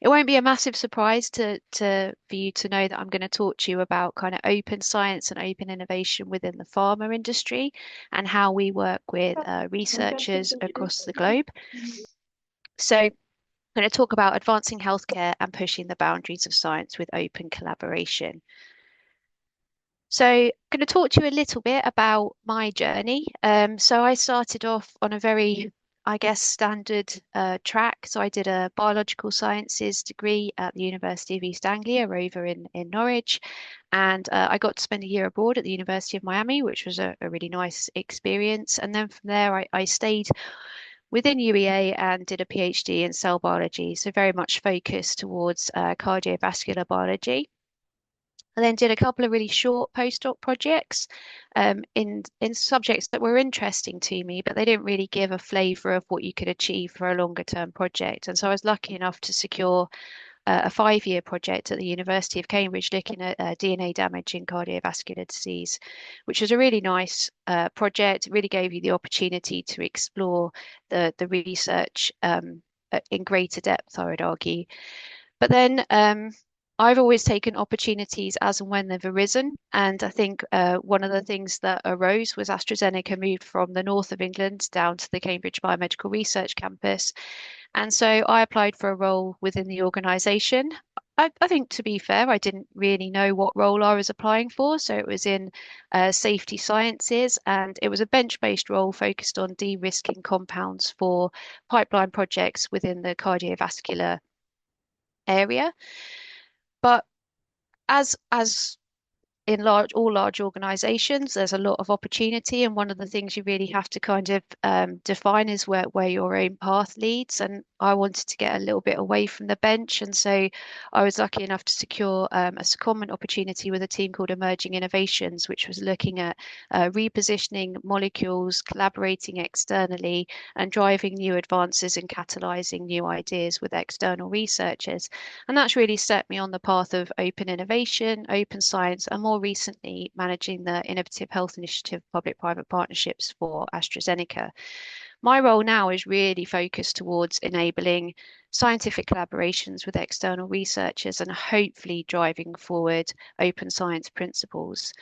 It won't be a massive surprise for you to know that I'm going to talk to you about kind of open science and open innovation within the pharma industry and how we work with researchers across the globe. So I'm going to talk about advancing healthcare and pushing the boundaries of science with open collaboration. So, I'm going to talk to you a little bit about my journey. So, I started off on a very, I guess, standard track. So, I did a biological sciences degree at the University of East Anglia over in Norwich. And I got to spend a year abroad at the University of Miami, which was a really nice experience. And then from there, I stayed within UEA and did a PhD in cell biology. So, very much focused towards cardiovascular biology. I then did a couple of really short postdoc projects in subjects that were interesting to me, but they didn't really give a flavour of what you could achieve for a longer term project. And so I was lucky enough to secure a 5-year project at the University of Cambridge looking at DNA damage in cardiovascular disease, which was a really nice project. It really gave you the opportunity to explore the research in greater depth, I would argue. But then I've always taken opportunities as and when they've arisen. And I think one of the things that arose was AstraZeneca moved from the north of England down to the Cambridge Biomedical Research Campus. And so I applied for a role within the organisation. I think, to be fair, I didn't really know what role I was applying for. So it was in safety sciences, and it was a bench-based role focused on de-risking compounds for pipeline projects within the cardiovascular area. But as in all large organizations, there's a lot of opportunity, and one of the things you really have to kind of define is where your own path leads. And I wanted to get a little bit away from the bench, and so I was lucky enough to secure a secondment opportunity with a team called Emerging Innovations, which was looking at repositioning molecules, collaborating externally, and driving new advances and catalyzing new ideas with external researchers. And that's really set me on the path of open innovation, open science, and more recently, managing the Innovative Health Initiative public-private partnerships for AstraZeneca. My role now is really focused towards enabling scientific collaborations with external researchers and hopefully driving forward open science principles.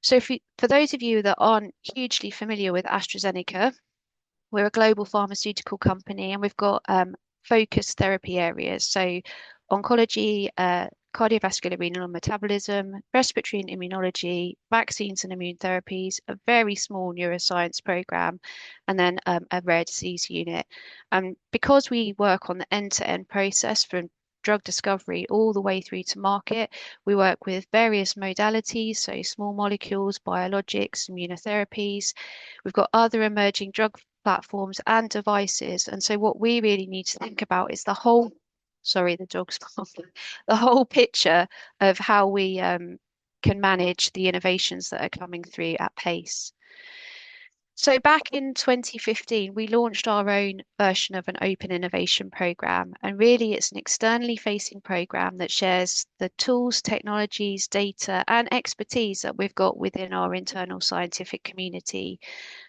So, for those of you that aren't hugely familiar with AstraZeneca, we're a global pharmaceutical company and we've got focused therapy areas. So, oncology, cardiovascular, renal and metabolism, respiratory and immunology, vaccines and immune therapies, a very small neuroscience program, and then a rare disease unit. Because we work on the end-to-end process from drug discovery all the way through to market, we work with various modalities, so small molecules, biologics, immunotherapies. We've got other emerging drug platforms and devices. And so what we really need to think about is the whole, sorry, the dog's the whole picture of how we can manage the innovations that are coming through at pace. So back in 2015, we launched our own version of an open innovation program. And really, it's an externally facing program that shares the tools, technologies, data, and expertise that we've got within our internal scientific community.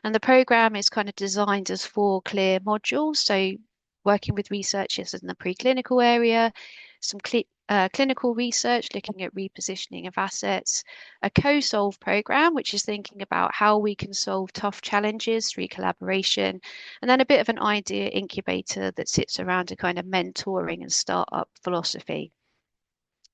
And the program is kind of designed as 4 clear modules. So working with researchers in the preclinical area, some clinical research looking at repositioning of assets, a co-solve program, which is thinking about how we can solve tough challenges through collaboration, and then a bit of an idea incubator that sits around a kind of mentoring and startup philosophy.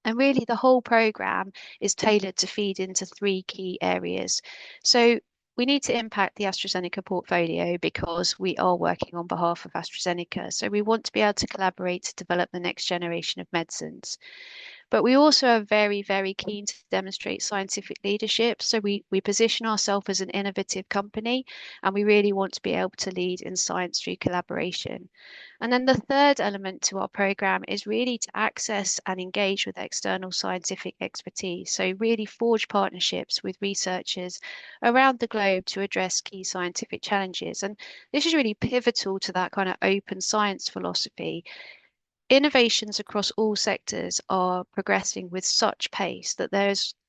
And really, the whole program is tailored to feed into 3 key areas. So we need to impact the AstraZeneca portfolio because we are working on behalf of AstraZeneca. So we want to be able to collaborate to develop the next generation of medicines. But we also are very, very keen to demonstrate scientific leadership. So we position ourselves as an innovative company, and we really want to be able to lead in science through collaboration. And then the third element to our program is really to access and engage with external scientific expertise. So really forge partnerships with researchers around the globe to address key scientific challenges. And this is really pivotal to that kind of open science philosophy. Innovations across all sectors are progressing with such pace that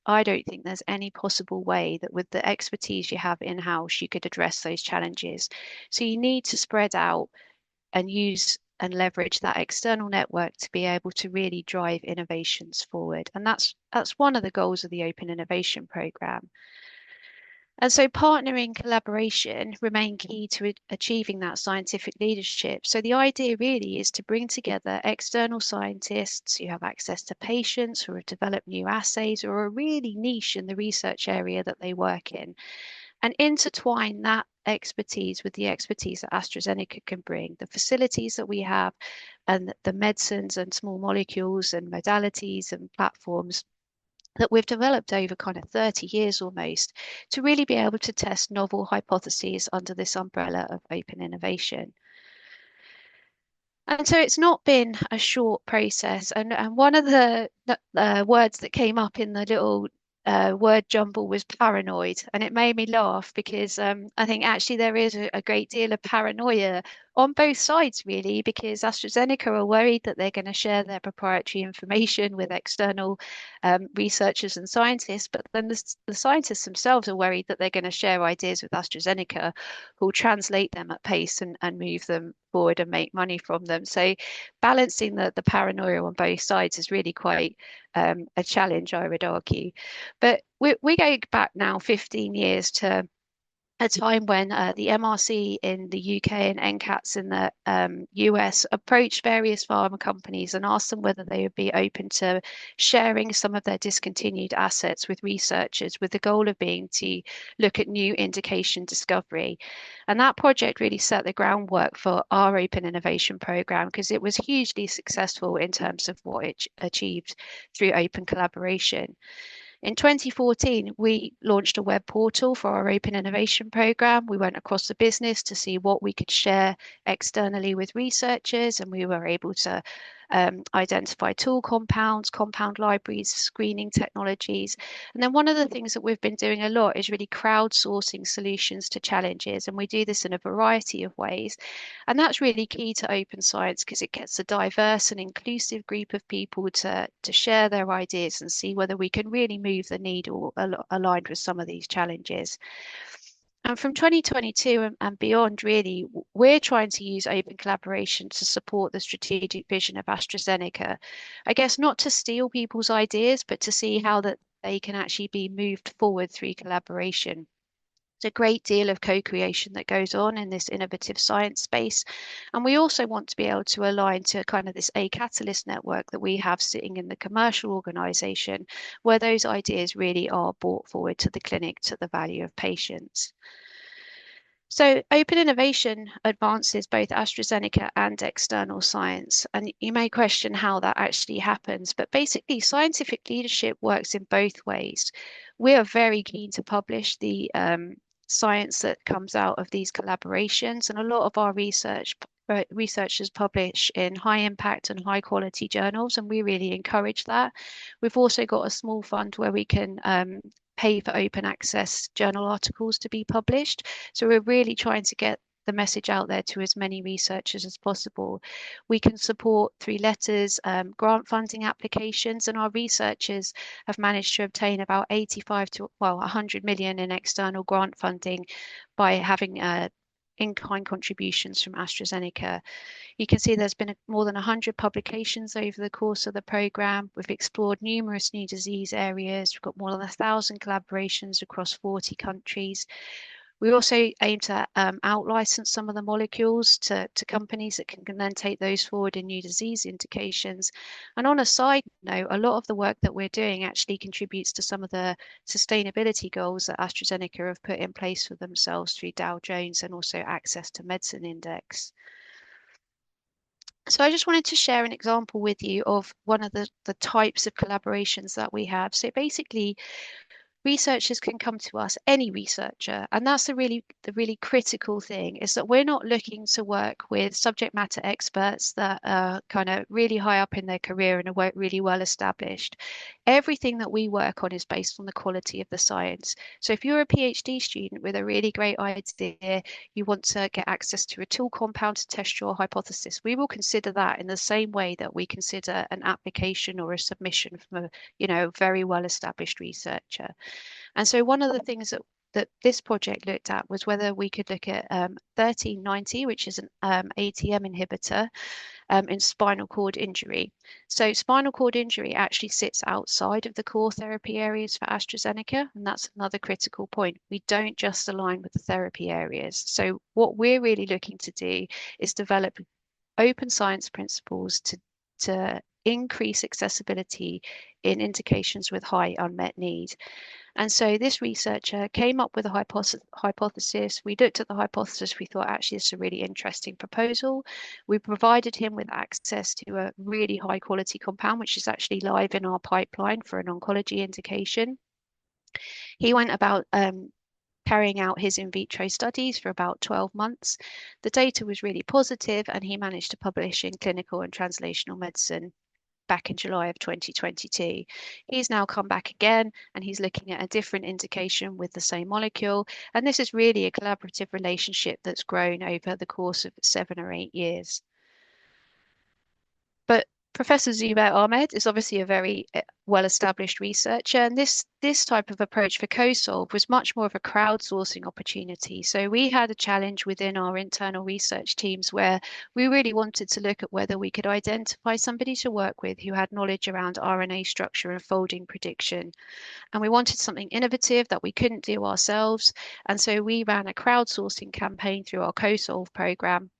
I don't think there's any possible way that with the expertise you have in-house, you could address those challenges. So you need to spread out and use and leverage that external network to be able to really drive innovations forward. And that's one of the goals of the Open Innovation Programme. And so partnering collaboration remain key to achieving that scientific leadership. So the idea really is to bring together external scientists who have access to patients, who have developed new assays or are really niche in the research area that they work in, and intertwine that expertise with the expertise that AstraZeneca can bring, the facilities that we have, and the medicines and small molecules and modalities and platforms that we've developed over kind of 30 years almost to really be able to test novel hypotheses under this umbrella of open innovation. And so it's not been a short process. And one of the words that came up in the little word jumble was paranoid. And it made me laugh because I think actually there is a great deal of paranoia on both sides, really, because AstraZeneca are worried that they're going to share their proprietary information with external researchers and scientists. But then the scientists themselves are worried that they're going to share ideas with AstraZeneca, who will translate them at pace and move them forward and make money from them. So balancing the paranoia on both sides is really quite a challenge, I would argue. But we go back now 15 years to a time when the MRC in the UK and NCATs in the US approached various pharma companies and asked them whether they would be open to sharing some of their discontinued assets with researchers, with the goal of being to look at new indication discovery. And that project really set the groundwork for our Open Innovation Programme because it was hugely successful in terms of what it achieved through open collaboration. In 2014, we launched a web portal for our Open Innovation Programme. We went across the business to see what we could share externally with researchers, and we were able to identify tool compounds, compound libraries, screening technologies. And then one of the things that we've been doing a lot is really crowdsourcing solutions to challenges. And we do this in a variety of ways. And that's really key to open science because it gets a diverse and inclusive group of people to share their ideas and see whether we can really move the needle aligned with some of these challenges. And from 2022 and beyond, really, we're trying to use open collaboration to support the strategic vision of AstraZeneca. I guess not to steal people's ideas, but to see how that they can actually be moved forward through collaboration. There's a great deal of co-creation that goes on in this innovative science space. And we also want to be able to align to kind of this A Catalyst network that we have sitting in the commercial organization, where those ideas really are brought forward to the clinic to the value of patients. So open innovation advances both AstraZeneca and external science. And you may question how that actually happens, but basically scientific leadership works in both ways. We are very keen to publish the science that comes out of these collaborations, and a lot of our researchers publish in high impact and high quality journals, and we really encourage that. We've also got a small fund where we can pay for open access journal articles to be published. So we're really trying to get the message out there to as many researchers as possible. We can support through letters, grant funding applications, and our researchers have managed to obtain about 85 to 100 million in external grant funding by having in-kind contributions from AstraZeneca. You can see there's been more than 100 publications over the course of the programme. We've explored numerous new disease areas. We've got more than 1,000 collaborations across 40 countries. We also aim to out-license some of the molecules to companies that can then take those forward in new disease indications. And on a side note, a lot of the work that we're doing actually contributes to some of the sustainability goals that AstraZeneca have put in place for themselves through Dow Jones and also Access to Medicine Index. So I just wanted to share an example with you of one of the types of collaborations that we have. So basically, researchers can come to us, any researcher, and that's the really critical thing is that we're not looking to work with subject matter experts that are kind of really high up in their career and are really well established. Everything that we work on is based on the quality of the science. So if you're a PhD student with a really great idea, you want to get access to a tool compound to test your hypothesis, we will consider that in the same way that we consider an application or a submission from a very well established researcher. And so one of the things that that this project looked at was whether we could look at 1390, which is an ATM inhibitor in spinal cord injury. So spinal cord injury actually sits outside of the core therapy areas for AstraZeneca, and that's another critical point. We don't just align with the therapy areas. So what we're really looking to do is develop open science principles to increase accessibility in indications with high unmet need. And so this researcher came up with a hypothesis. We looked at the hypothesis. We thought, actually, this is a really interesting proposal. We provided him with access to a really high quality compound, which is actually live in our pipeline for an oncology indication. He went about carrying out his in vitro studies for about 12 months. The data was really positive, and he managed to publish in Clinical and Translational Medicine back in July of 2022. He's now come back again and he's looking at a different indication with the same molecule. And this is really a collaborative relationship that's grown over the course of 7 or 8 years. But Professor Zubair Ahmed is obviously a very well-established researcher, and this type of approach for co-solve was much more of a crowdsourcing opportunity. So we had a challenge within our internal research teams where we really wanted to look at whether we could identify somebody to work with who had knowledge around RNA structure and folding prediction. And we wanted something innovative that we couldn't do ourselves. And so we ran a crowdsourcing campaign through our co-solve program.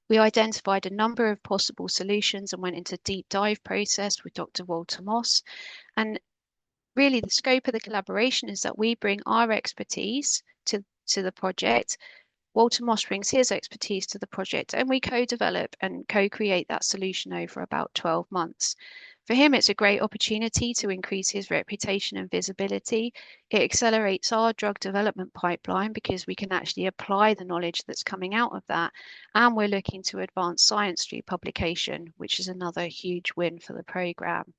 We identified a number of possible solutions and went into a deep dive process with Dr. Walter Moss. And really, the scope of the collaboration is that we bring our expertise to the project. Walter Moss brings his expertise to the project, and we co-develop and co-create that solution over about 12 months. For him, it's a great opportunity to increase his reputation and visibility. It accelerates our drug development pipeline because we can actually apply the knowledge that's coming out of that. And we're looking to advance science through publication, which is another huge win for the program.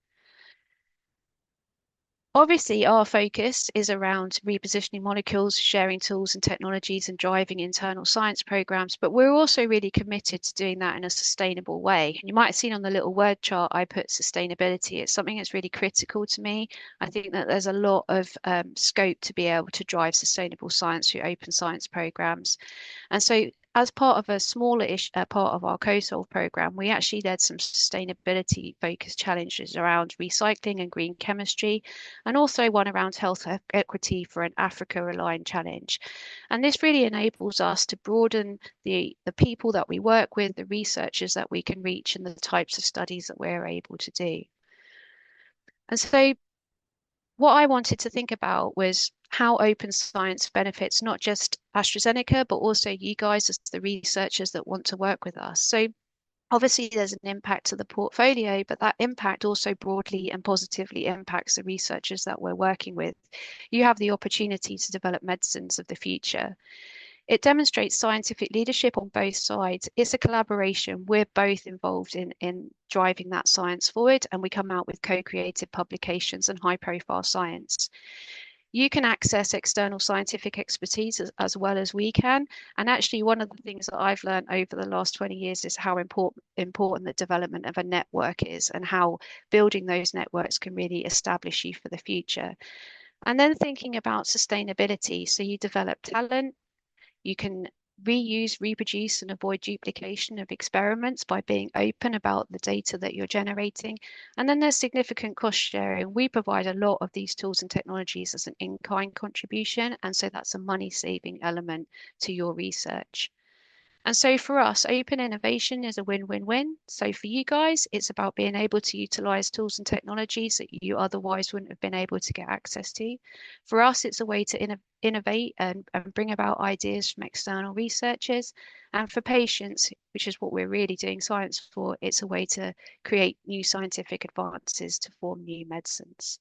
Obviously, our focus is around repositioning molecules, sharing tools and technologies, and driving internal science programs, but we're also really committed to doing that in a sustainable way. And you might have seen on the little word chart I put sustainability. It's something that's really critical to me. I think that there's a lot of scope to be able to drive sustainable science through open science programs. And so as part of a smaller-ish part of our co-solve program, we actually led some sustainability focused challenges around recycling and green chemistry, and also one around health equity for an Africa-aligned challenge. And this really enables us to broaden the people that we work with, the researchers that we can reach, and the types of studies that we're able to do. And so what I wanted to think about was how open science benefits not just AstraZeneca, but also you guys as the researchers that want to work with us. So obviously there's an impact to the portfolio, but that impact also broadly and positively impacts the researchers that we're working with. You have the opportunity to develop medicines of the future. It demonstrates scientific leadership on both sides. It's a collaboration. We're both involved in driving that science forward, and we come out with co-created publications and high-profile science. You can access external scientific expertise as well as we can. And actually, one of the things that I've learned over the last 20 years is how important the development of a network is, and how building those networks can really establish you for the future. And then thinking about sustainability. So you develop talent, you can reuse, reproduce, and avoid duplication of experiments by being open about the data that you're generating. And then there's significant cost sharing. We provide a lot of these tools and technologies as an in-kind contribution, and so that's a money-saving element to your research. And so for us, open innovation is a win-win-win. So for you guys, it's about being able to utilize tools and technologies that you otherwise wouldn't have been able to get access to. For us, it's a way to innovate and bring about ideas from external researchers. And for patients, which is what we're really doing science for, it's a way to create new scientific advances to form new medicines.